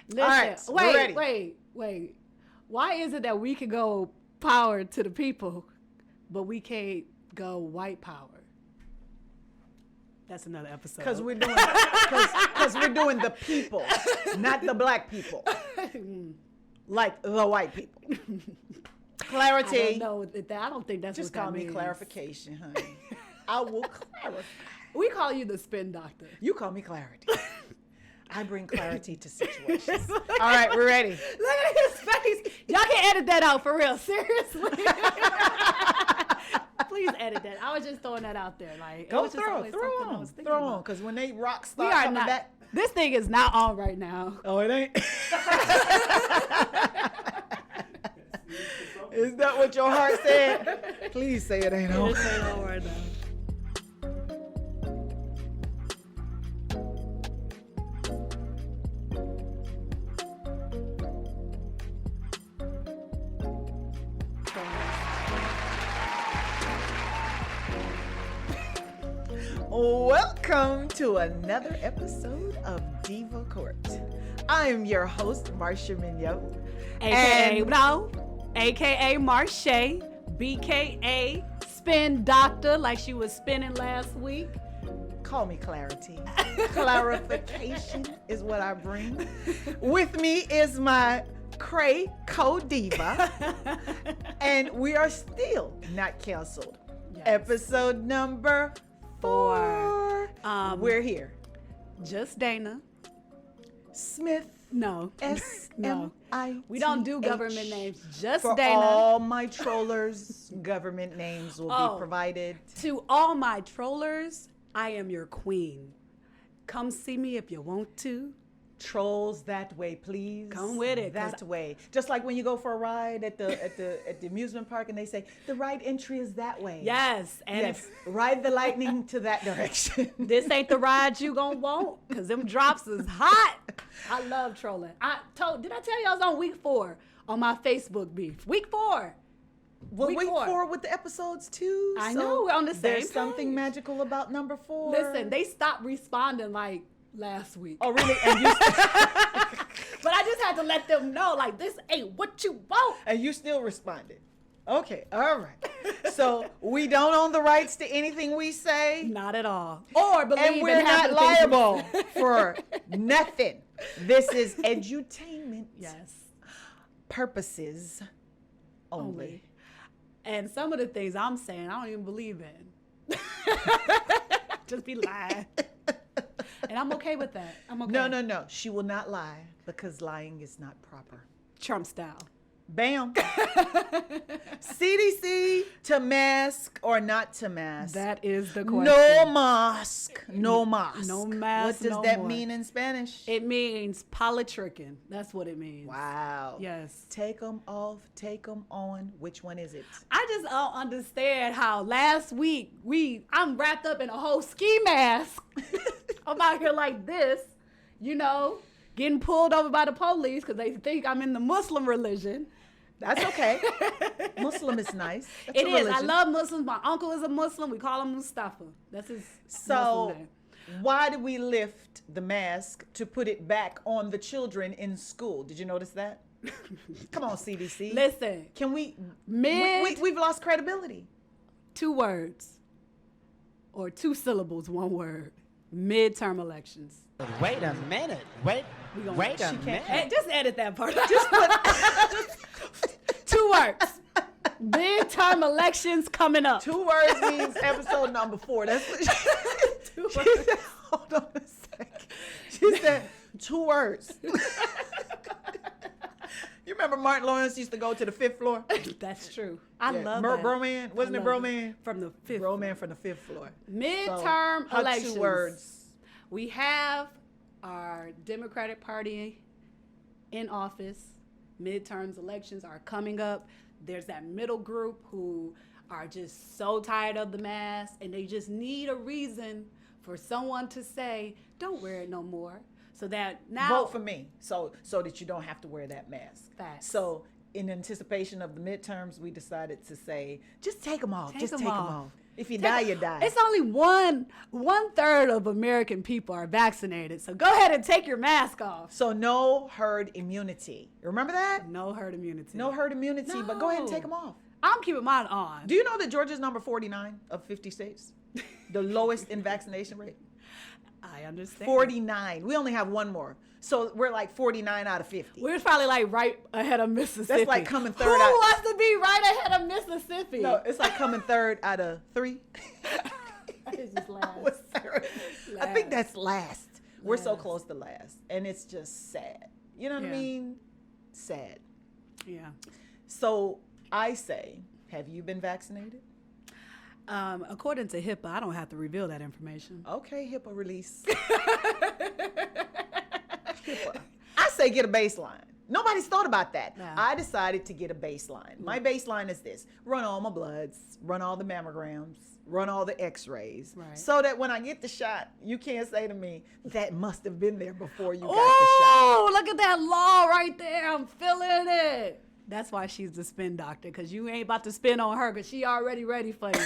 Listen, All right, we're ready. wait. Why is it that we can go power to the people, but we can't go white power? That's another episode. Because we're doing the people, not the black people, like the white people. Clarity. I don't think that's just what that call me means. clarification, honey. I will clarify. We call you the spin doctor. You call me clarity. I bring clarity to situations. All right, we're ready. Look at his face. Y'all can edit that out for real. Seriously. Please edit that. I was just throwing that out there. Like, go throw on, because when they rock start coming back. This thing is not on right now. Oh, it ain't. Is that what your heart said? Please say it ain't on. It ain't on right now. Welcome to another episode of Diva Court. I am your host, Marsha Mignot. AKA Marche, BKA Spin Doctor, like she was spinning last week. Call me Clarity. Clarification is what I bring. With me is my Cray co-diva, and we are still not canceled. Yes. Episode number 4. We're here. Just Dana Smith. No. S-M-I-T-H. We don't do government names. Just For Dana. all my trollers, government names will be provided. To all my trollers, I am your queen. Come see me if you want to. Trolls that way, please. Come with it. That way. Just like when you go for a ride at the amusement park and they say the right entry is that way. Yes. And yes. Ride the lightning to that direction. This ain't the ride you gonna want, because them drops is hot. I love trolling. Did I tell you I was on week 4 on my Facebook beef? Week 4. Well, week 4 with the episods too. I know, we're on the same There's page. Something magical about number 4. Listen, they stopped responding like last week. Oh, really? And you but I just had to let them know, like, this ain't what you want. And you still responded. Okay, all right. So we don't own the rights to anything we say. Not at all. Or believe and we're in not liable for nothing. This is edutainment. Yes. Purposes only. And some of the things I'm saying, I don't even believe in. Just be lying. And I'm okay with that. I'm okay. No. She will not lie because lying is not proper. Trump style. Bam. CDC to mask or not to mask? That is the question. No mask. No mask. No mask. What does that mean in Spanish? It means politricking. That's what it means. Wow. Yes. Take them off, take them on. Which one is it? I just don't understand how last week I'm wrapped up in a whole ski mask. I'm out here like this, getting pulled over by the police because they think I'm in the Muslim religion. That's okay. Muslim is nice. That's it is. I love Muslims. My uncle is a Muslim. We call him Mustafa. That's his Muslim name. Why did we lift the mask to put it back on the children in school? Did you notice that? Come on, CDC. Listen. Can we've lost credibility. 2 words. Or 2 syllables, 1 word. Midterm elections. Wait a minute. Wait a minute. Just edit that part. Just put 2 words. Midterm elections coming up. 2 words means episode number 4. That's what 2 words. Said, hold on a second. She said 2 words. You remember Martin Lawrence used to go to the 5th floor? That's true. I love that. Broman. Wasn't it Broman? From the 5th. Broman from the 5th floor. Midterm elections. 2 words. We have our Democratic Party in office. Midterms elections are coming up. There's that middle group who are just so tired of the mask, and they just need a reason for someone to say, don't wear it no more. So that now vote for me, so that you don't have to wear that mask. Facts. So in anticipation of the midterms, we decided to say, just take them off. Just take them off. If you die, you die. It's only one third of American people are vaccinated. So go ahead and take your mask off. So no herd immunity. Remember that? No herd immunity. No herd immunity, but go ahead and take them off. I'm keeping mine on. Do you know that Georgia's number 49 of 50 states? The lowest in vaccination rate? I understand. 49. We only have one more. So we're like 49 out of 50. We're probably like right ahead of Mississippi. That's like coming third Who out. wants to be right ahead of Mississippi? No, it's like coming third out of 3. It's just last. What's third? I think that's last. We're so Last. close to last. And it's just sad. You know what I Yeah. mean? Sad. Yeah. So I say, have you been vaccinated? According to HIPAA, I don't have to reveal that information. Okay, HIPAA release. HIPAA. I say get a baseline. Nobody's thought about that. No. I decided to get a baseline. My baseline is this: run all my bloods, run all the mammograms, run all the x-rays, Right. so that when I get the shot, you can't say to me, that must have been there before you got the shot. Oh, look at that law right there. I'm feeling it. That's why she's the spin doctor, because you ain't about to spin on her, because she already ready for you.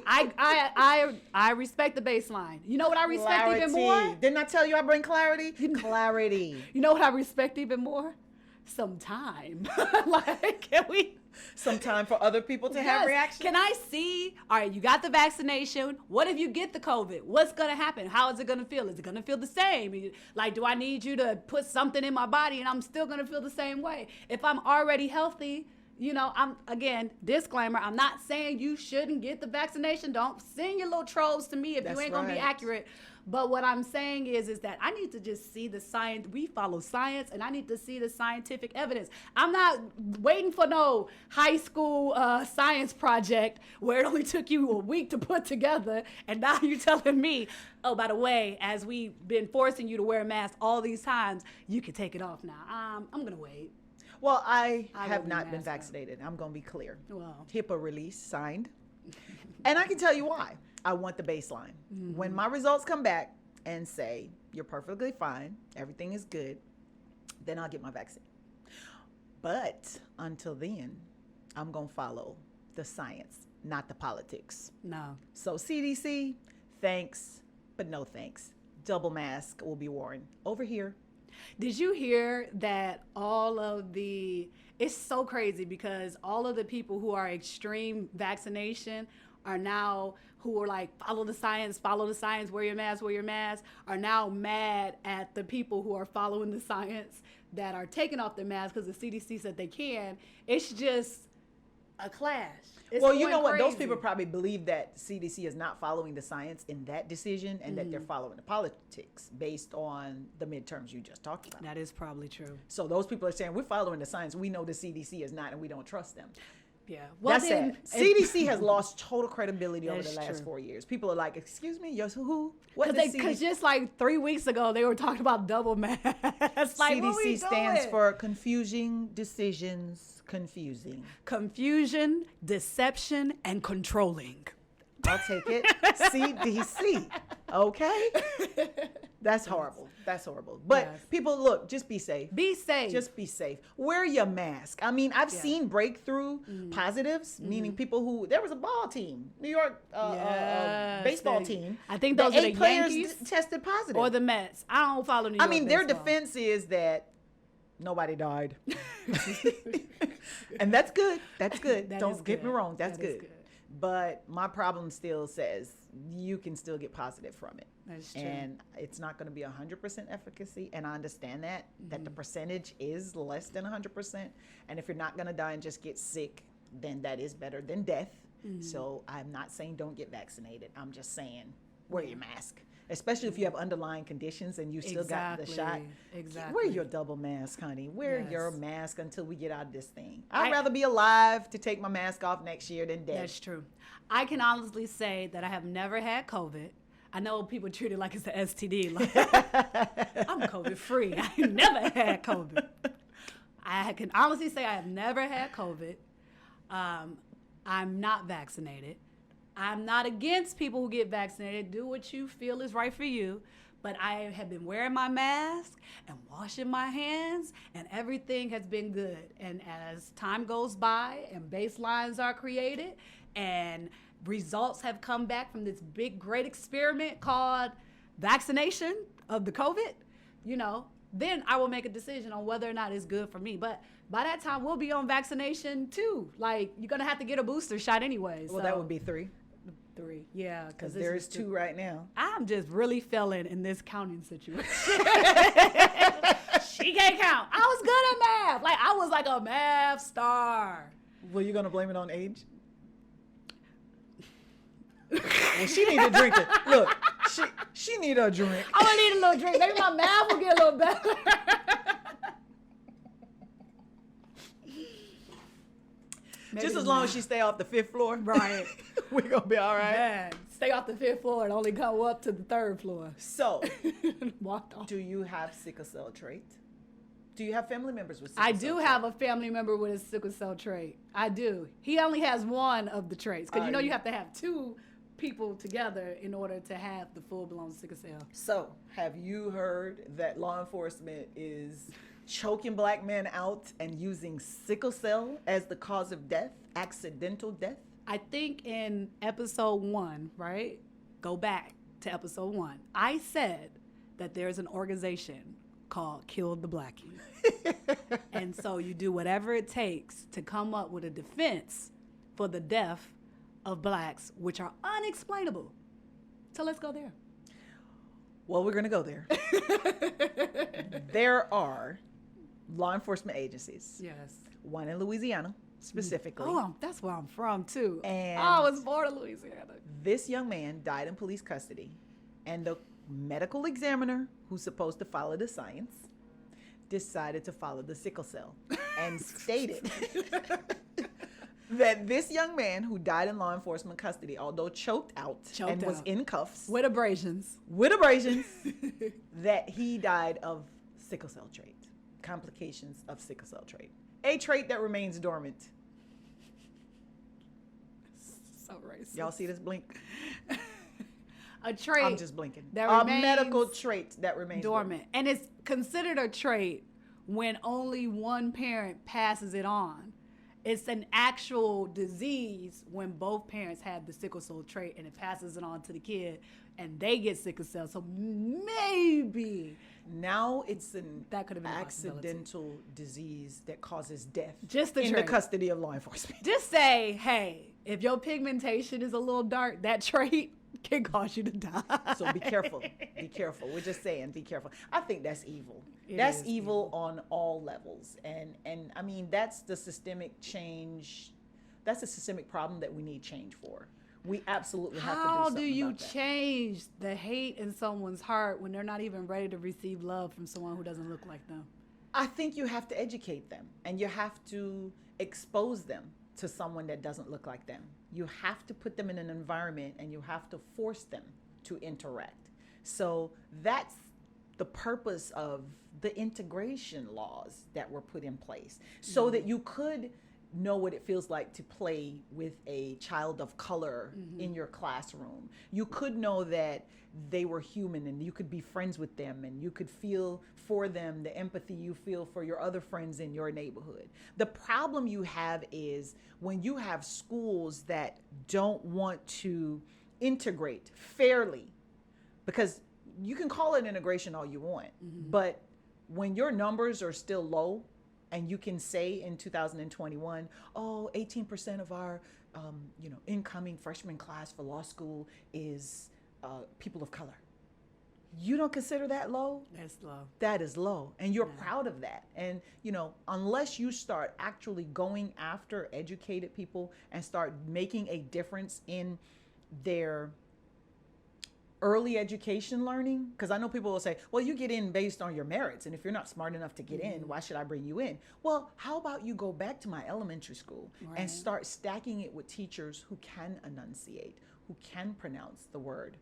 I respect the baseline. You know what I respect even more? Didn't I tell you I bring clarity? Clarity. You know what I respect even more? Some time. Like, can we? Some time for other people to have Yes. reactions. Can I see? All right, you got the vaccination. What if you get the COVID? What's gonna happen? How is it gonna feel? Is it gonna feel the same? Like, do I need you to put something in my body and I'm still gonna feel the same way? If I'm already healthy, you know, I'm, again, disclaimer, I'm not saying you shouldn't get the vaccination. Don't send your little trolls to me if That's you ain't gonna be right. accurate. But what I'm saying is that I need to just see the science. We follow science, and I need to see the scientific evidence. I'm not waiting for no high school science project where it only took you a week to put together, and now you're telling me, oh, by the way, as we've been forcing you to wear a mask all these times, you can take it off now. I'm gonna wait. Well, I I have will be not been masked up. vaccinated. I'm going to be clear. Well, HIPAA release signed. And I can tell you why. I want the baseline. When my results come back and say, you're perfectly fine, everything is good, then I'll get my vaccine. But until then, I'm going to follow the science, not the politics. no. So CDC, thanks, but no thanks. Double mask will be worn over here. Did you hear that it's so crazy because all of the people who are extreme vaccination are now, who are like, follow the science, wear your mask, are now mad at the people who are following the science that are taking off their masks because the CDC said they can. It's just a clash. It's Well, you going know what? Those crazy. people probably believe that CDC is not following the science in that decision and that they're following the politics based on the midterms you just talked about. That is probably true. So those people are saying, we're following the science. We know the CDC is not, and we don't trust them. Yeah. Well, That's then, sad. CDC has lost total credibility over the That's last true. 4 years. People are like, excuse me, who? What Because does CDC? just like 3 weeks ago, they were talking about double masks. Like, what we CDC stands doing? for confusing decisions, confusing. Confusion, deception, and controlling. I'll take it. CDC. Okay? That's horrible. That's horrible. But Yes. people, look, just be safe. Be safe. Just be safe. Wear your mask. I mean, I've Yeah. seen breakthrough positives, meaning people who, there was a ball team, New York Yes, baseball they- team. I think those are the 8 players Yankees tested positive. or the Mets. I don't follow New I York mean, their baseball. defense is that nobody died. And that's good. That's good. That Don't is get me good. wrong. That's That is good. good. But my problem still says you can still get positive from it. That's true. And it's not going to be 100% efficacy. And I understand that the percentage is less than 100%. And if you're not going to die and just get sick, then that is better than death. So I'm not saying don't get vaccinated. I'm just saying wear your mask, especially if you have underlying conditions and you still got the shot. Exactly. Wear your double mask, honey. Wear your Yes. mask until we get out of this thing. I'd I- rather be alive to take my mask off next year than dead. That's true. I can honestly say that I have never had COVID. I know people treat it like it's an STD. Like, I'm COVID free. I never had COVID. I can honestly say I have never had COVID. I'm not vaccinated. I'm not against people who get vaccinated. Do what you feel is right for you. But I have been wearing my mask and washing my hands, and everything has been good. And as time goes by and baselines are created and results have come back from this big, great experiment called vaccination of the COVID, then I will make a decision on whether or not it's good for me. But by that time, we'll be on vaccination too. Like, you're going to have to get a booster shot anyway. Well, that would be 3. 3, yeah. Because there's 2 right now. I'm just really failing in this counting situation. She can't count. I was good at math. Like, I was like a math star. Well, you going to blame it on age? Well, she need to drink it. Look, she need a drink. I'm gonna need a little drink. Maybe my math will get a little better. Just as long as she stay off the 5th floor, right? We're gonna be all right. Man, stay off the 5th floor and only go up to the 3rd floor. So, walked off. Do you have sickle cell trait? Do you have family members with sickle cell I do trait? have a family member with a sickle cell trait. I do. He only has one of the traits because you have to have 2 people together in order to have the full-blown sickle cell. So, have you heard that law enforcement is choking black men out and using sickle cell as the cause of death, accidental death? I think in episode 1, right? Go back to episode 1. I said that there's an organization called Kill the Blackie. And so you do whatever it takes to come up with a defense for the death of blacks, which are unexplainable. So let's go there. Well, we're going to go there. There are law enforcement agencies. Yes. One in Louisiana, specifically. Oh, that's where I'm from, too. And I was born in Louisiana. This young man died in police custody, and the medical examiner, who's supposed to follow the science, decided to follow the sickle cell and stated that this young man who died in law enforcement custody, although choked out and was in cuffs with abrasions, that he died of sickle cell trait, complications of sickle cell trait, a trait that remains dormant. So racist. Y'all see this blink? A trait. I'm just blinking. A medical trait that remains dormant. And it's considered a trait when only one parent passes it on. It's an actual disease when both parents have the sickle cell trait and it passes it on to the kid and they get sickle cell. So maybe now it's an that could have been accidental disease that causes death just in the custody of law enforcement. Just say, hey, if your pigmentation is a little dark, that trait can cause you to die. So be careful. Be careful. We're just saying, be careful. I think that's evil. It that's is evil on all levels. And I mean, that's the systemic change. That's a systemic problem that we need change for. We absolutely have to do something How do you about that. change the hate in someone's heart when they're not even ready to receive love from someone who doesn't look like them? I think you have to educate them and you have to expose them to someone that doesn't look like them. You have to put them in an environment and you have to force them to interact. So that's the purpose of the integration laws that were put in place so that you could know what it feels like to play with a child of color in your classroom. You could know that they were human and you could be friends with them and you could feel for them the empathy you feel for your other friends in your neighborhood. The problem you have is when you have schools that don't want to integrate fairly, because you can call it integration all you want, but when your numbers are still low, and you can say in 2021, 18% of our incoming freshman class for law school is people of color. You don't consider that low? That's low. That is low. And you're proud of that. And, unless you start actually going after educated people and start making a difference in their early education learning, because I know people will say, well, you get in based on your merits, and if you're not smart enough to get in, why should I bring you in? Well, how about you go back to my elementary school and start stacking it with teachers who can enunciate, who can pronounce the word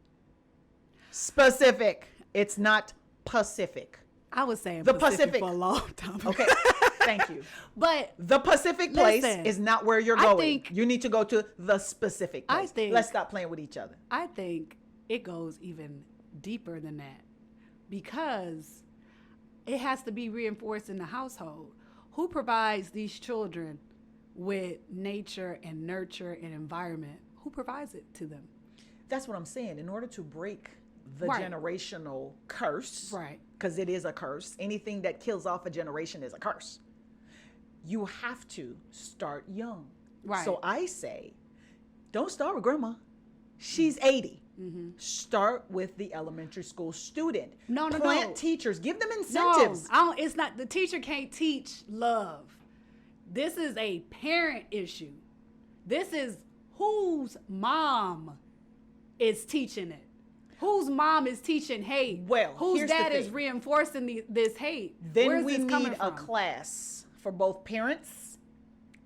specific. It's not Pacific. I was saying the Pacific for a long time. Okay, thank you. But the Pacific place is not where you're going. You need to go to the specific place. Let's stop playing with each other. I think it goes even deeper than that because it has to be reinforced in the household. Who provides these children with nature and nurture and environment? who provides it to them? That's what I'm saying. In order to break the Right. generational curse, Right. because it is a curse, anything that kills off a generation is a curse. You have to start young. Right. So I say, don't start with grandma. She's 80. Start with the elementary school student. No. Plant teachers. Give them incentives. No, it's not. The teacher can't teach love. This is a parent issue. This is whose mom is teaching it. Whose mom is teaching hate? Well, whose here's the dad is thing. reinforcing this hate? Then Where's we this coming need a from? class for both parents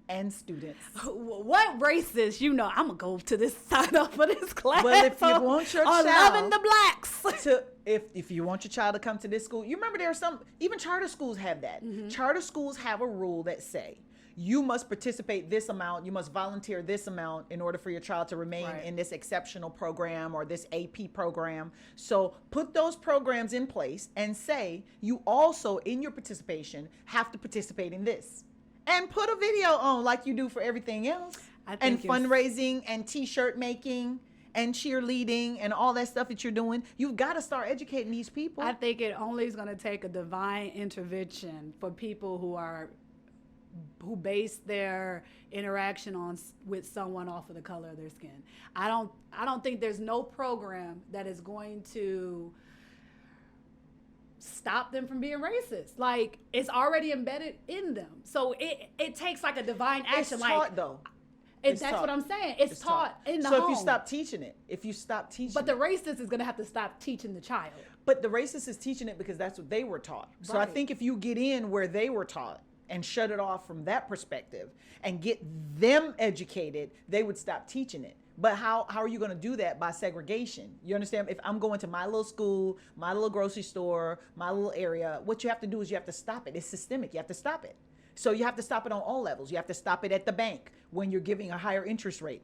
and students. What racist? I'm gonna go to this sign up for this class. Well, if you want your on child loving the blacks. if you want your child to come to this school, you remember there are some, even charter schools have that. Charter schools have a rule that say you must participate this amount, you must volunteer this amount in order for your child to remain Right. in this exceptional program or this AP program. So put those programs in place and say you also in your participation have to participate in this. And put a video on like you do for everything else. I And think it's- fundraising and t-shirt making and cheerleading and all that stuff that you're doing. You've got to start educating these people. I think it only is going to take a divine intervention for people who base their interaction with someone off of the color of their skin. I don't think there's no program that is going to stop them from being racist. Like, it's already embedded in them. So it takes like a divine action. It's like taught though. that's taught. what I'm saying. It's taught in the So home. if you stop teaching it, But the racist is going to have to stop teaching the child. But the racist is teaching it because that's what they were taught. So I Right. think if you get in where they were taught and shut it off from that perspective and get them educated, they would stop teaching it. But how are you going to do that? By segregation. You understand? If I'm going to my little school, my little grocery store, my little area, what you have to do is you have to stop it. It's systemic. You have to stop it. So you have to stop it on all levels. You have to stop it at the bank when you're giving a higher interest rate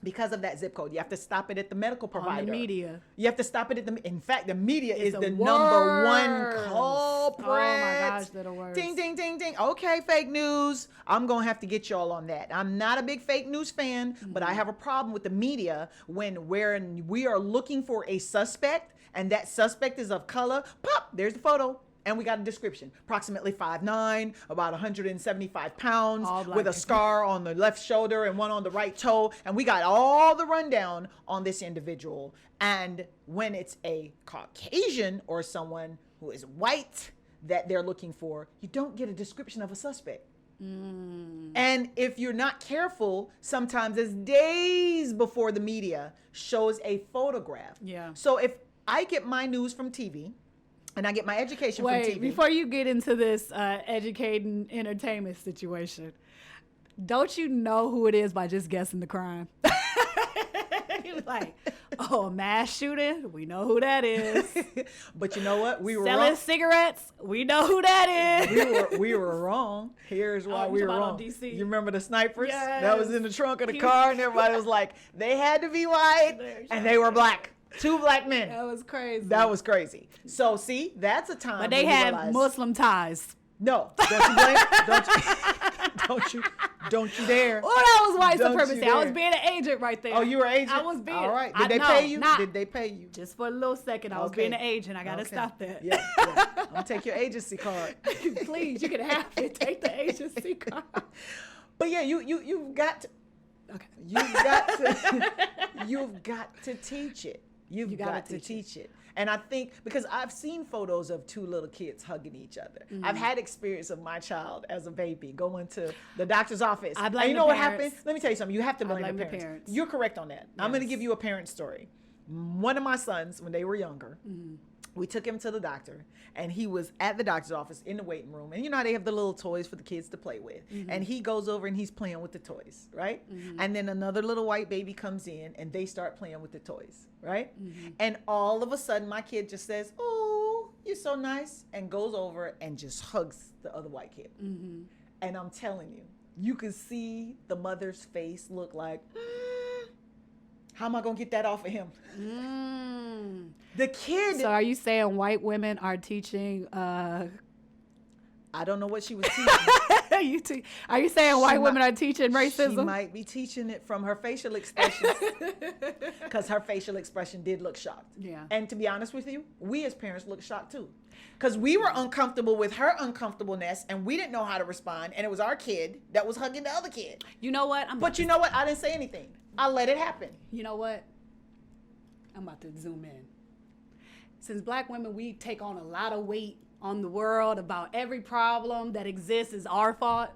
because of that zip code. You have to stop it at the medical provider. On the media. You have to stop it at in fact, the media is the the number one worst. culprit. Oh my gosh, they're the worst. Ding, ding, ding, ding. Okay, fake news. I'm going to have to get y'all on that. I'm not a big fake news fan, but I have a problem with the media when we are looking for a suspect and that suspect is of color. Pop, there's the photo. And we got a description. Approximately 5'9", about 175 pounds, All black with a people. scar on the left shoulder and one on the right toe. And we got all the rundown on this individual. And when it's a Caucasian or someone who is white that they're looking for, you don't get a description of a suspect. And if you're not careful, sometimes it's days before the media shows a photograph. Yeah. So if I get my news from TV, and I get my education from Wait, TV. before you get into this educating entertainment situation, don't you know who it is by just guessing the crime? He was like, oh, a mass shooting? We know who that is. But you know what? We were Selling wrong. cigarettes? We know who that is. We were wrong. Here's why you we were talking about wrong. on DC? You remember the snipers Yes. that was in the trunk of the He car, was- and everybody was like, they had to be white, and they were black. 2 black men. That was crazy. That was crazy. So see, that's a time. But they when you had realize, Muslim ties. No, don't you blame? don't you dare. Oh, that was white Don't you supremacy. I was dare. being an agent right there. Oh, you were an agent. I was being. All right. I- Did they no, pay you? not- Did they pay you? Just for a little second, I was Okay. being an agent. I gotta Okay. stop that. Yeah. I'm gonna take your agency card. Please, you can have it. Take the agency card. But yeah, you've got to, Okay. you've got to teach it. You've gotta got to teach teach it. And I think because I've seen photos of 2 little kids hugging each other. Mm-hmm. I've had experience of my child as a baby going to the doctor's office. I blame and you the know what parents. happened? Let me tell you something. You have to blame, blame the the parents. parents. You're correct on that. I'm going to Yes. give you a parent story. One of my sons, when they were younger, Mm-hmm. we took him to the doctor, and he was at the doctor's office in the waiting room. And you know how they have the little toys for the kids to play with. Mm-hmm. And he goes over and he's playing with the toys, right? And then another little white baby comes in and they start playing with the toys, right? Mm-hmm. And all of a sudden, my kid just says, "Oh, you're so nice," and goes over and just hugs the other white kid. Mm-hmm. And I'm telling you, you could see the mother's face look like, how am I going to get that off of him? The kid. So are you saying white women are teaching I don't know what she was teaching. Are you saying white women are teaching racism? She might be teaching it from her facial expressions, because her facial expression did look shocked. Yeah. And to be honest with you, we as parents looked shocked too, because we were uncomfortable with her uncomfortableness, and we didn't know how to respond. And it was our kid that was hugging the other kid. You know what? But you know what? I didn't say anything. I let it happen. You know what? I'm about to zoom in. Since black women, we take on a lot of weight on the world about every problem that exists is our fault.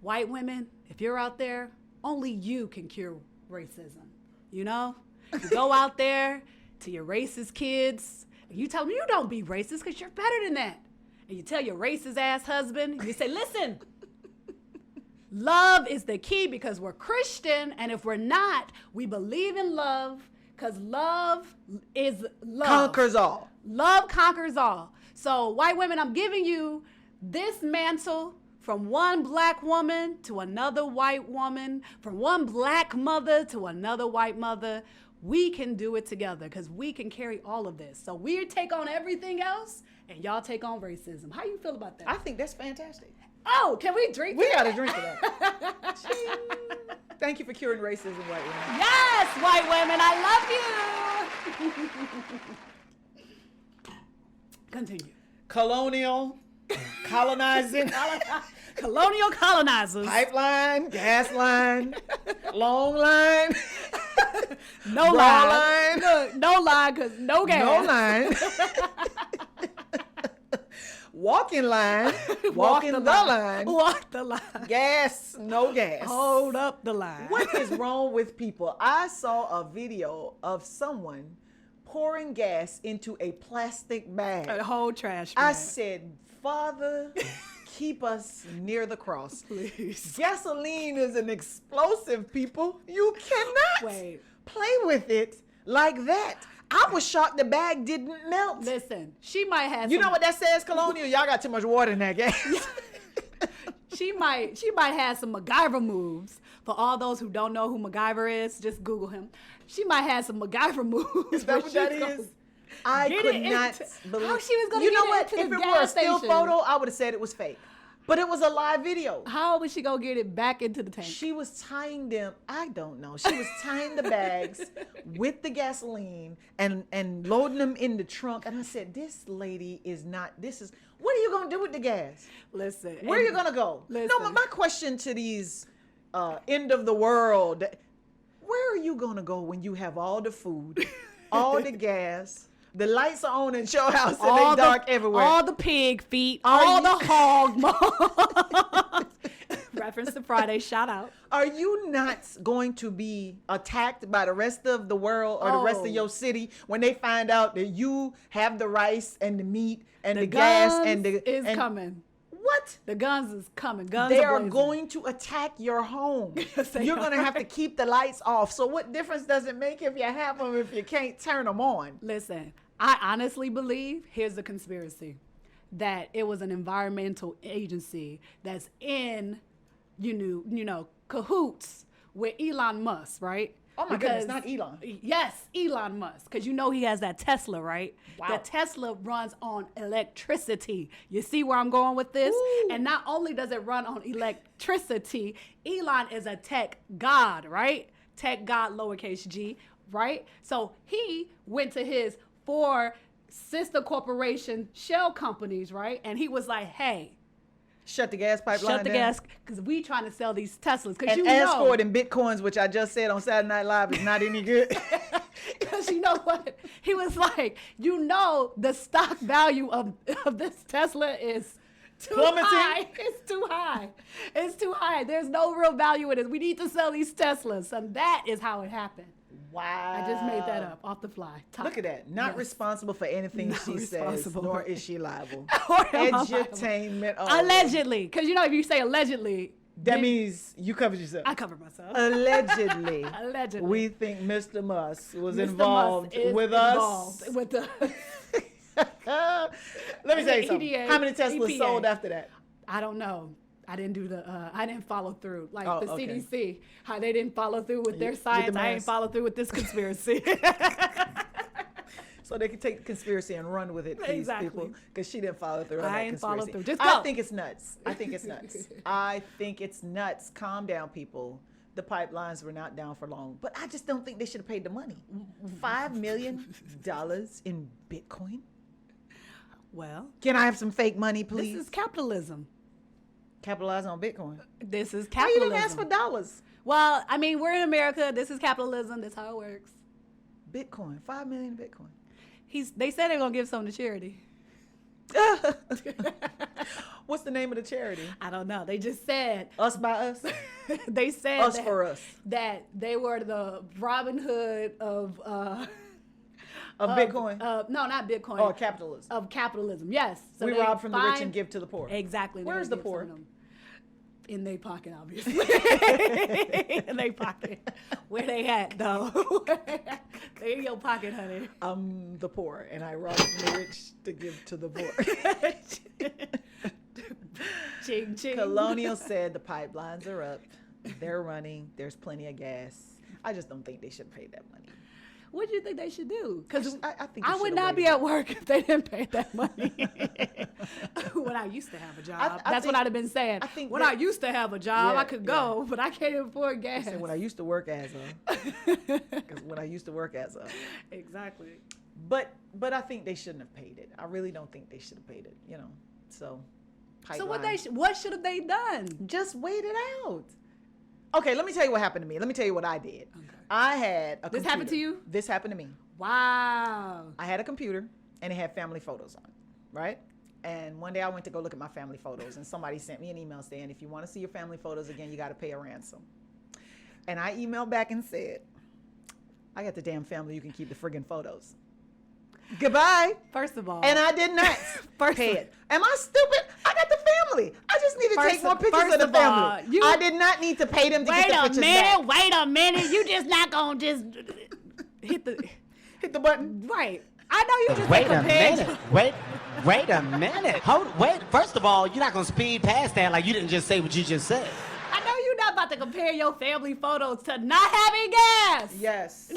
White women, if you're out there, only you can cure racism. You know? You go out there to your racist kids, and you tell them you don't be racist because you're better than that. And you tell your racist ass husband, you say, listen, love is the key because we're Christian, and if we're not, we believe in love because love is love. Conquers all. Love conquers all. So white women, I'm giving you this mantle from one black woman to another white woman, from one black mother to another white mother. We can do it together because we can carry all of this. So we take on everything else and y'all take on racism. How you feel about that? I think that's fantastic. Oh, can we drink We to got to that? drink to that. Ching. Thank you for curing racism, white women. Yes, white women, I love you. Continue. Colonial, colonizing, Colonial colonizers. pipeline, gas line, long line, No bra line. line. Look, no line because no gas. No line. Walking line. Walking the line. Walk the line. Gas, no gas. Hold up the line. What is wrong with people? I saw a video of someone pouring gas into a plastic bag. A whole trash I bag. said, Father, keep us near the cross. Please. Gasoline is an explosive, people. You cannot Wait. play with it like that. I was shocked the bag didn't melt. Listen, she might have You some, know what that says, Colonial? Y'all got too much water in that gas. she might have some MacGyver moves. For all those who don't know who MacGyver is, just Google him. She might have some MacGyver moves. Is that what that is? I Get could it not into- believe. how she was gonna You get know it what? into If the it were a gas still station. photo, I would have said it was fake. But it was a live video. How was she gonna get it back into the tank? She was tying them. I don't know. She was tying the bags with the gasoline and loading them in the trunk. And I said, "This lady is not. This is. What are you gonna do with the gas? Listen. Where are you gonna go? Listen. No, my question to these end of the world. Where are you gonna go when you have all the food, all the gas, the lights are on in your house and they dark everywhere? All the pig feet, Are all you- the hog maws. Reference to Friday, shout out. Are you not going to be attacked by the rest of the world or the rest of Oh. your city when they find out that you have the rice and the meat and the, guns gas and the is and coming. What? The guns is coming. Guns They are are blazing. going to attack your home. Yes, they You're going to are. have to keep the lights off. So what difference does it make if you have them if you can't turn them on? Listen, I honestly believe, here's the conspiracy, that it was an environmental agency that's in, you know, cahoots with Elon Musk, right? Oh my goodness, not Elon. Yes, Elon Musk, because you know he has that Tesla, right? Wow. The Tesla runs on electricity. You see where I'm going with this? Ooh. And not only does it run on electricity, Elon is a tech god, right? Tech god, lowercase g, right? So he went to his 4 sister corporation shell companies, right? And he was like, hey, Shut the gas pipeline shut the down. gas, because we trying to sell these Teslas. Because And you ask know, for it in Bitcoins, which I just said on Saturday Night Live is not any good. because you know what? He was like, you know, the stock value of this Tesla is too Plummeting. high. It's too high. It's too high. There's no real value in it. We need to sell these Teslas. And that is how it happened. Wow. I just made that up off the fly. Look at that. Not Yes. responsible for anything Not she says, responsible. nor is she liable. Or am I liable? Edutainment. only. Allegedly. Because you know, if you say allegedly, That then means you covered yourself. I cover myself. Allegedly. Allegedly. We think Mr. Musk was Mr. involved Musk is with involved us. with us. Let me tell you something. EDA, How many Teslas EPA. sold after that? I don't know. I didn't do I didn't follow through. Like Oh, the okay. CDC, how they didn't follow through with their with the science. I ain't mask. follow through with this conspiracy. So they can take the conspiracy and run with it, these Exactly. people, because she didn't follow through on I that ain't conspiracy. followed through. Just I go. think it's nuts. I think it's nuts. I think it's nuts. Calm down, people. The pipelines were not down for long, but I just don't think they should have paid the money. $5 million in Bitcoin. Well, Can I have some fake money, please? this is capitalism. Capitalize on Bitcoin. This is Why capitalism. you didn't ask for dollars? Well, I mean, we're in America. This is capitalism. That's how it works. Bitcoin, 5 million Bitcoin. They said they're gonna give some to charity. What's the name of the charity? I don't know. They just said Us by us? they said Us that, for us. that they were the Robin Hood of Bitcoin? No, not Bitcoin. Oh, capitalism. Of capitalism. Yes. So We they rob from the rich find- and give to the poor. Exactly. They're Where's gonna the give some poor? of them. In their pocket, obviously. In their pocket. Where they at, though? They in your pocket, honey. I'm the poor, and I rob from the rich to give to the poor. Ching, ching. Colonial said the pipelines are up. They're running. There's plenty of gas. I just don't think they should pay that money. What do you think they should do? Because I think I they would should've not be waited. at work if they didn't pay that money. When I used to have a job, I that's think- what I'd have been saying. I think when that- I used to have a job, Yeah, I could go, but I can't afford gas. Said when I used to work as a, because when I used to work as a, Exactly. but I think they shouldn't have paid it. I really don't think they should have paid it. You know, so. So what pipeline. what should have they done? Just wait it out. Okay, let me tell you what happened to me. Let me tell you what I did. I had a This computer. happened to you? This happened to me. Wow. I had a computer and it had family photos on it, right? And one day I went to go look at my family photos and somebody sent me an email saying, if you want to see your family photos again, you got to pay a ransom. And I emailed back and said, I got the damn family, you can keep the friggin' photos. Goodbye. First of all. And I did not pay it. Am I stupid? I got the family. I just need to take more pictures of the family. I did not need to pay them to get the pictures back. Wait a minute. You just not going to just hit the button. Right. I know you just Wait a compared minute. Wait a minute. Wait. First of all, you're not gonna speed past that like you didn't just say what you just said. I know you're not about to compare your family photos to not having gas. Yes.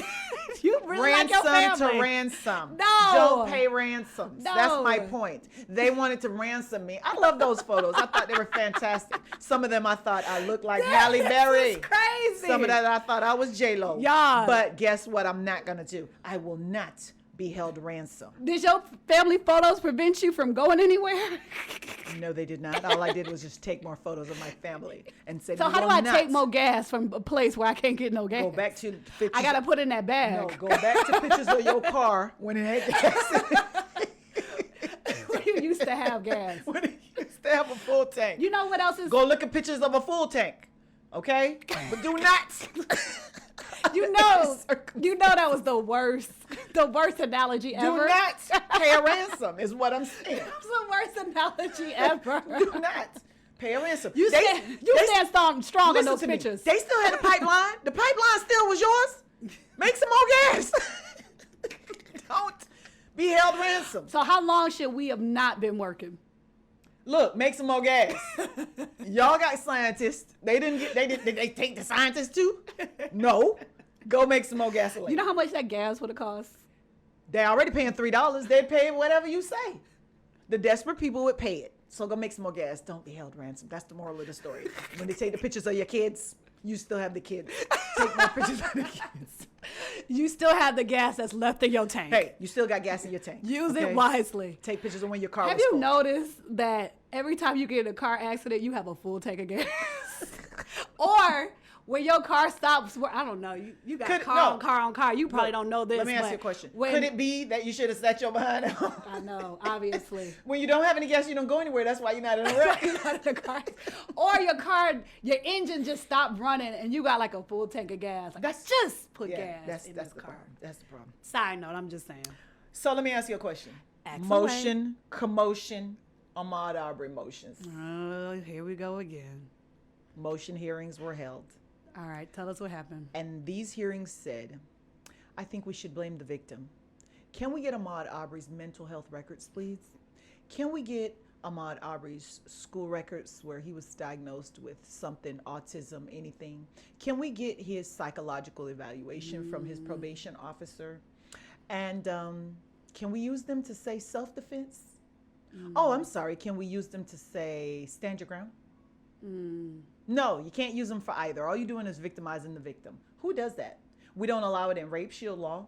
You really like your Ransom family. to ransom. No. Don't pay ransoms. No. That's my point. They wanted to ransom me. I love those photos. I thought they were fantastic. Some of them I thought I looked like Halle Berry. This is crazy. Some of that I thought I was J-Lo. Yeah. But guess what I'm not going to do? I will not be held ransom. Did your family photos prevent you from going anywhere? No, they did not. All I did was just take more photos of my family and say, So how do I take more gas from a place where I can't get no gas? Go back to pictures. I gotta put it in that bag. No, go back to pictures of your car when it had gas in it. When you used to have gas. When it used to have a full tank. You know what else is? Go look at pictures of a full tank, okay? But do not. You know that was the worst analogy ever. Do not pay a ransom is what I'm saying. That was the worst analogy ever. Do not pay a ransom. You stand strong on Listen those to me. pictures. They still had a pipeline. The pipeline still was yours. Make some more gas. Don't be held ransom. So how long should we have not been working? Look, make some more gas. Y'all got scientists. Did they take the scientists too? No. Go make some more gasoline. You know how much that gas would have cost? They're already paying $3. They'd pay whatever you say. The desperate people would pay it. So go make some more gas. Don't be held ransom. That's the moral of the story. When they take the pictures of your kids, you still have the kids. Take more pictures of the kids. You still have the gas that's left in your tank. Hey, you still got gas in your tank. Use okay? it wisely. Take pictures of when your car Have was you full. noticed that every time you get in a car accident, you have a full tank of gas? Or when your car stops, I don't know, you got car on car. You probably don't know this. Let me ask but you a question. when- Could it be that you should have sat your behind home? I know, obviously. When you don't have any gas, you don't go anywhere. That's why you're not in a wreck. Not in the car. Or your engine just stopped running and you got like a full tank of gas. Like, just put gas in this the car. problem. That's the problem. Side note, I'm just saying. So let me ask you a question. Excellent. Commotion, Ahmaud Arbery motions. Here we go again. Motion hearings were held. All right, tell us what happened. And these hearings said, I think we should blame the victim. Can we get Ahmaud Arbery's mental health records, please? Can we get Ahmaud Arbery's school records where he was diagnosed with something, autism, anything? Can we get his psychological evaluation from his probation officer? And can we use them to say self-defense? Oh, I'm sorry. Can we use them to say stand your ground? No, you can't use them for either. All you're doing is victimizing the victim. Who does that? We don't allow it in rape shield law.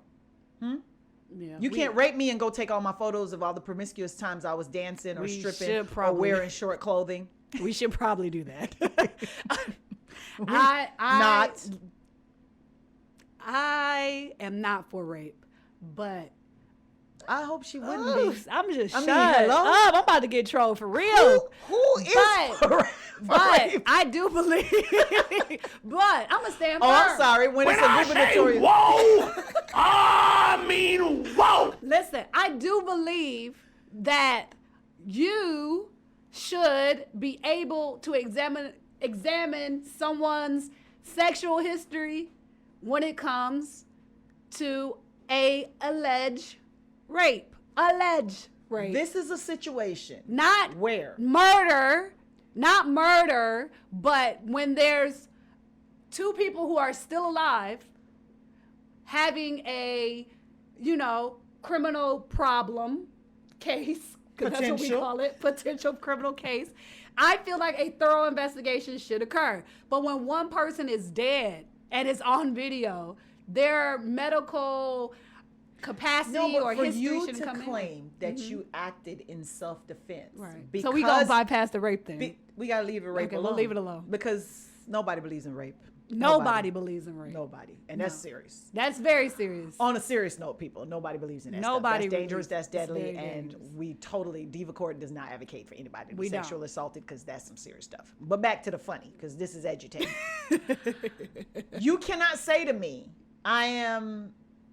Yeah, you can't rape me and go take all my photos of all the promiscuous times I was dancing or stripping or wearing short clothing. We should probably do that. I am not for rape, but I hope she wouldn't be. I'm just shut up. I'm about to get trolled for real. Who is for rape? I do believe. But I'm gonna stand firm. Oh, I'm sorry. When it's a gubernatorial. Whoa! I mean, whoa! Listen, I do believe that you should be able to examine someone's sexual history when it comes to a alleged rape. Alleged rape. This is a situation. Not where? Not murder, but when there's two people who are still alive having a, criminal problem case, because that's what we call it, potential criminal case. I feel like a thorough investigation should occur. But when one person is dead and it's on video, their medical capacity or history should come in. For you to claim that you acted in self-defense. Right. So we gonna bypass the rape thing. We gotta leave it rape alone. We'll leave it alone. Because nobody believes in rape. Nobody believes in rape. Nobody. And that's serious. That's very serious. On a serious note, people, nobody believes in that stuff. That's dangerous, that's deadly, and we totally, Diva Court does not advocate for anybody to be sexually assaulted because that's some serious stuff. But back to the funny, because this is edutainment. You cannot say to me,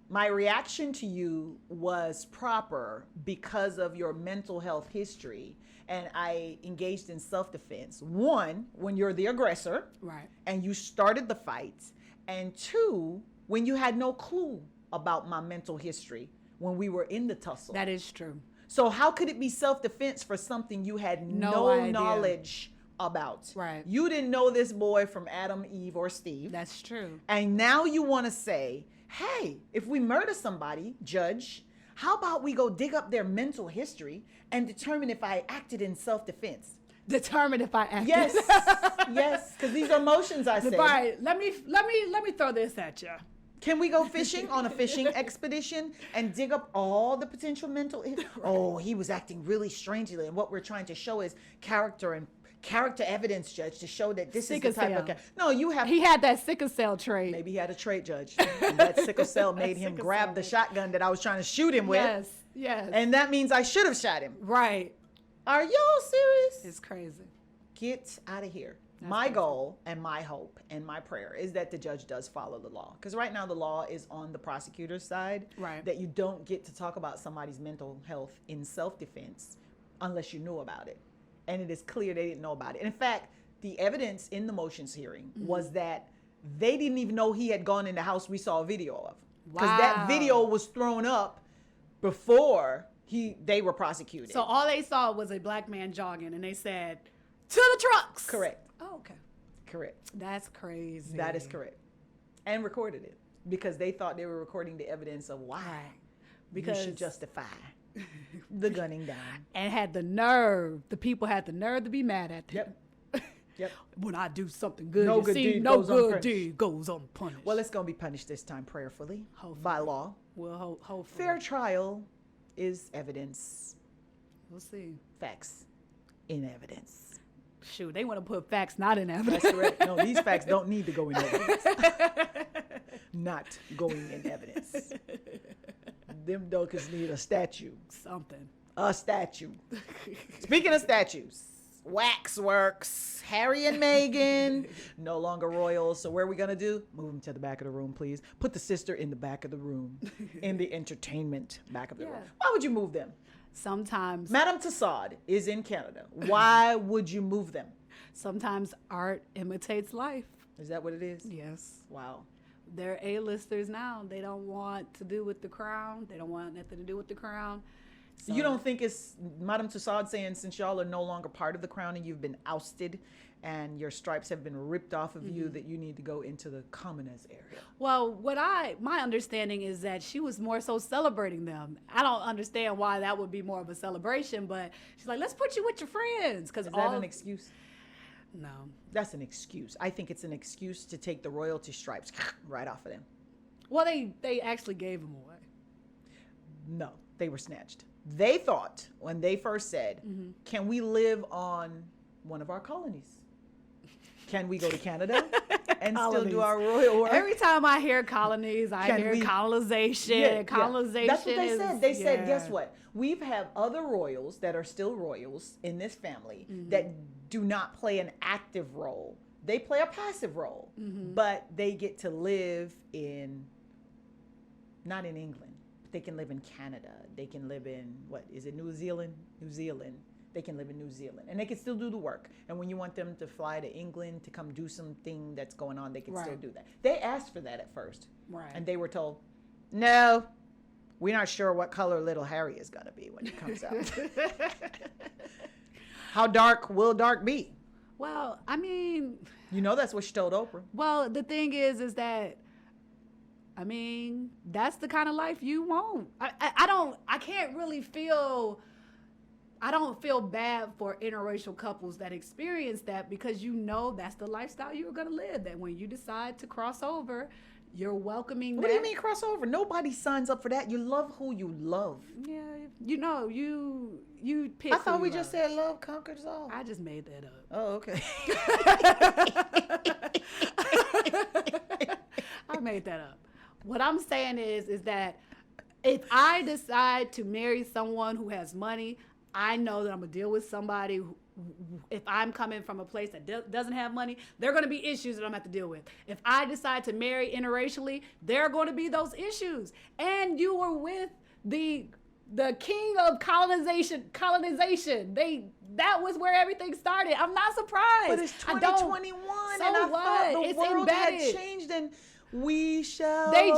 my reaction to you was proper because of your mental health history, and I engaged in self-defense. One, when you're the aggressor, right, and you started the fight, and two, when you had no clue about my mental history when we were in the tussle. That is true. So how could it be self-defense for something you had no knowledge about? Right. You didn't know this boy from Adam, Eve, or Steve. That's true. And now you want to say, hey, if we murder somebody, judge, how about we go dig up their mental history and determine if I acted in self-defense? Determine if I acted. Yes, yes, because these are emotions I said. Right. Let me throw this at you. Can we go fishing on a fishing expedition and dig up all the potential mental? Oh, he was acting really strangely, and what we're trying to show is character evidence, judge, to show that this is the type of no, you have. He had that sickle cell trait. Maybe he had a trait, judge. And that sickle cell made him grab the shotgun that I was trying to shoot him with. Yes, yes. And that means I should have shot him. Right. Are y'all serious? It's crazy. Get out of here. My goal and my hope and my prayer is that the judge does follow the law. Because right now the law is on the prosecutor's side. Right. That you don't get to talk about somebody's mental health in self-defense unless you knew about it. And it is clear they didn't know about it. And in fact, the evidence in the motions hearing was that they didn't even know he had gone in the house we saw a video of. Because that video was thrown up before they were prosecuted. So all they saw was a black man jogging, and they said, to the trucks. Correct. Oh, okay. Correct. That's crazy. That is correct. And recorded it because they thought they were recording the evidence of why because you should justify the gunning down. And the people had the nerve to be mad at them. Yep. When I do something good, no good deed goes unpunished. Well, it's going to be punished this time prayerfully. Hopefully. By law. Well, hopefully. Fair trial is evidence. We'll see. Facts in evidence. Shoot, they want to put facts not in evidence. That's correct. No, these facts don't need to go in evidence. Not going in evidence. Them dokers need a statue. Something. A statue. Speaking of statues, Waxworks, Harry and Meghan, no longer royals. So what are we going to do? Move them to the back of the room, please. Put the sister in the back of the room, in the entertainment back of the room. Why would you move them? Sometimes. Madame Tussauds is in Canada. Why would you move them? Sometimes art imitates life. Is that what it is? Yes. Wow. They're A-listers now. They don't want to do with the crown. They don't want nothing to do with the crown. So, You don't think it's Madame Tussaud saying, since y'all are no longer part of the crown and you've been ousted and your stripes have been ripped off of you, that you need to go into the commoners area? Well, my understanding is that she was more so celebrating them. I don't understand why that would be more of a celebration, but she's like, let's put you with your friends. Is that an excuse? No. That's an excuse. I think it's an excuse to take the royalty stripes right off of them. Well, they actually gave them away. No, they were snatched. They thought when they first said, can we live on one of our colonies? Can we go to Canada and still do our royal work? Every time I hear colonies, I hear colonization. Yeah, colonization. That's what they said. They said, guess what? We've had other royals that are still royals in this family that do not play an active role. They play a passive role, but they get to live not in England. They can live in Canada. They can live in, New Zealand? New Zealand. They can live in New Zealand. And they can still do the work. And when you want them to fly to England to come do something that's going on, they can still do that. They asked for that at first. Right. And they were told, no, we're not sure what color little Harry is going to be when he comes out. How dark will dark be? Well, I mean... You know that's what she told Oprah. Well, the thing is that, I mean, that's the kind of life you want. I don't feel bad for interracial couples that experience that, because you know that's the lifestyle you're going to live. That when you decide to cross over, you're welcoming What do you mean crossover? Nobody signs up for that. You love who you love. Yeah, you know, you pick. I thought we just said love conquers all. I just made that up. Oh, okay. I made that up. What I'm saying is that if I decide to marry someone who has money, I know that I'm going to deal with somebody who, if I'm coming from a place that doesn't have money, there are going to be issues that I'm going to have to deal with. If I decide to marry interracially, there are going to be those issues. And you were with the king of colonization. That was where everything started. I'm not surprised. But it's 2021 and I thought the world had changed and we shall. They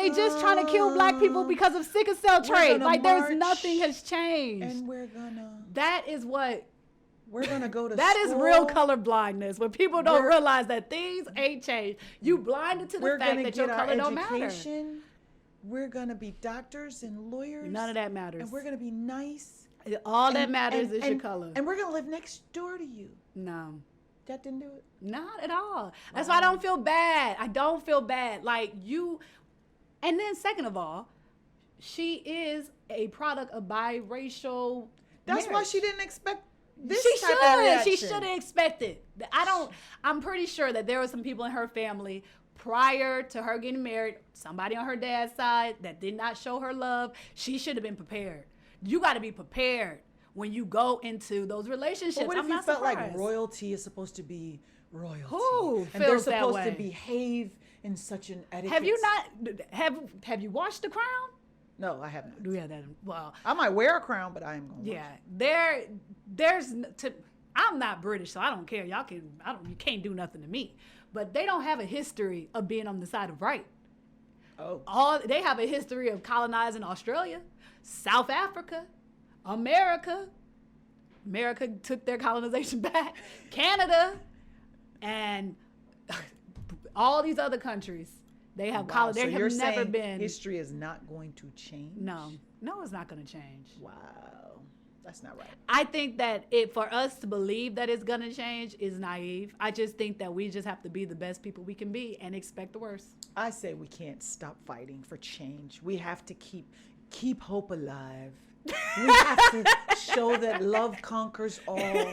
just trying to kill black people because of sickle cell trait. Like nothing has changed. And we're gonna go to that school. Is real color blindness when people don't realize that things ain't changed. You blinded to the fact that your color don't matter. We're gonna be doctors and lawyers. None of that matters. And we're gonna be nice. All that matters is your color. And we're gonna live next door to you. No. That didn't do it? Not at all. That's why I don't feel bad. I don't feel bad. Like you. And then second of all, she is a product of biracial That's marriage. why she didn't expect this She type of reaction. She should have expected. I'm pretty sure that there were some people in her family prior to her getting married, somebody on her dad's side that did not show her love. She should have been prepared. You got to be prepared when you go into those relationships. But what if I'm you not felt surprised. like royalty is supposed to be royalty? Who and they're feels that supposed way? to behave in such an etiquette. Have you not? Have you watched The Crown? No, I haven't. Yeah, that. Well, I might wear a crown, but I am going to yeah. There's. I'm not British, so I don't care. You can't do nothing to me. But they don't have a history of being on the side of right. Oh. They have a history of colonizing Australia, South Africa, America. America took their colonization back. Canada, and all these other countries. They have So there have never been. History is not going to change. No, it's not going to change. Wow, that's not right. I think that for us to believe that it's going to change is naive. I just think that we just have to be the best people we can be and expect the worst. I say we can't stop fighting for change. We have to keep hope alive. We have to show that love conquers all.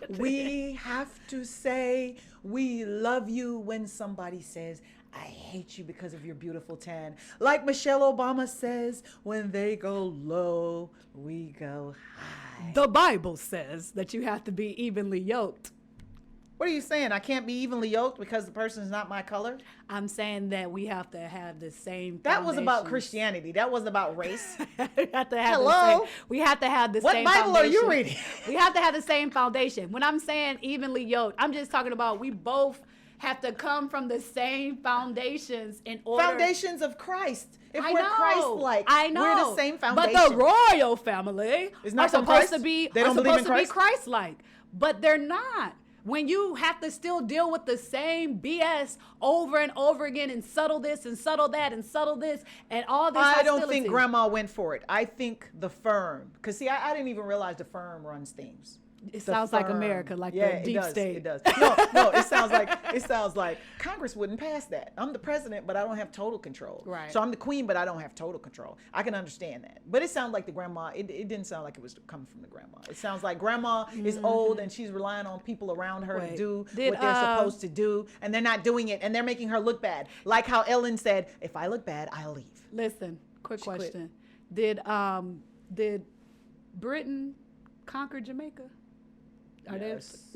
We have to say we love you when somebody says, I hate you because of your beautiful tan. Like Michelle Obama says, when they go low, we go high. The Bible says that you have to be evenly yoked. What are you saying? I can't be evenly yoked because the person is not my color? I'm saying that we have to have the same That was about Christianity. That wasn't about race. We have to have we have to have the what same Bible foundation. are you reading? We have to have the same foundation. When I'm saying evenly yoked, I'm just talking about we both have to come from the same foundations in order. Foundations of Christ. If I we're know. Christ-like, I know. we're the same foundation. But the royal family Is not are from supposed Christ? to be They don't believe in Christ? Christ-like, but they're not. When you have to still deal with the same BS over and over again and subtle this and subtle that and subtle this and all this I hostility. don't think Grandma went for it. I think the firm, because see, I didn't even realize the firm runs things. It sounds like America, like the deep state. It does. No, it sounds like Congress wouldn't pass that. I'm the president, but I don't have total control. Right. So I'm the queen, but I don't have total control. I can understand that. But it sounded like the grandma, it didn't sound like it was coming from the grandma. It sounds like grandma is old and she's relying on people around her to do what they're supposed to do, and they're not doing it, and they're making her look bad. Like how Ellen said, if I look bad, I'll leave. Listen, quick She quit. question. Did Britain conquer Jamaica? Yes.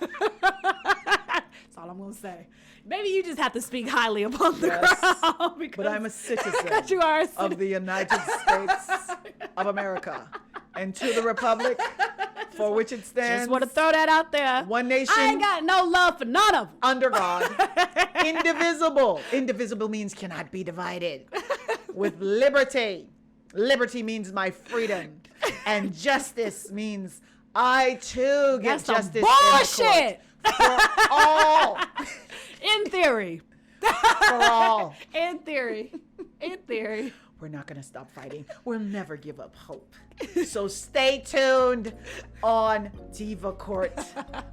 That's all I'm gonna say. Maybe you just have to speak highly upon the Yes, crown. But I'm a citizen Because you are a of the United States of America, and to the republic for which it stands. Just want to throw that out there. One nation. I ain't got no love for none of them. Under God, indivisible. Indivisible means cannot be divided. With liberty. Liberty means my freedom. And justice means I too get That's some justice bullshit. in the court. For all. In theory. For all. In theory. In theory. We're not going to stop fighting. We'll never give up hope. So stay tuned on Diva Court,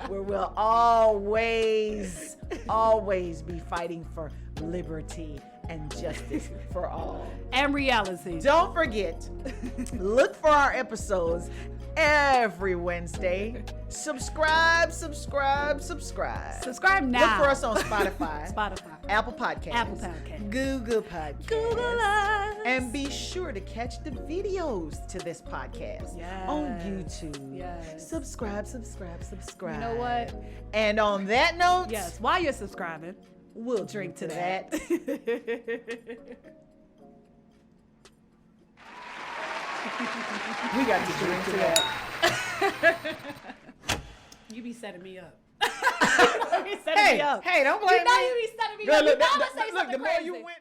where we'll always be fighting for liberty and justice for all. And reality. Don't forget, look for our episodes every Wednesday. Subscribe. Subscribe now. Look for us on Spotify. Spotify. Apple Podcasts. Google Podcasts. Google us. And be sure to catch the videos to this podcast on YouTube. Yes. Subscribe. You know what? And on that note, Yes. While you're subscribing, we'll drink to that. We got to drink to that. You be setting me up. You be setting me up. Hey, don't blame me. You know you be setting me Girl, up. You look, know I'm gonna say look, something the more crazy. you went.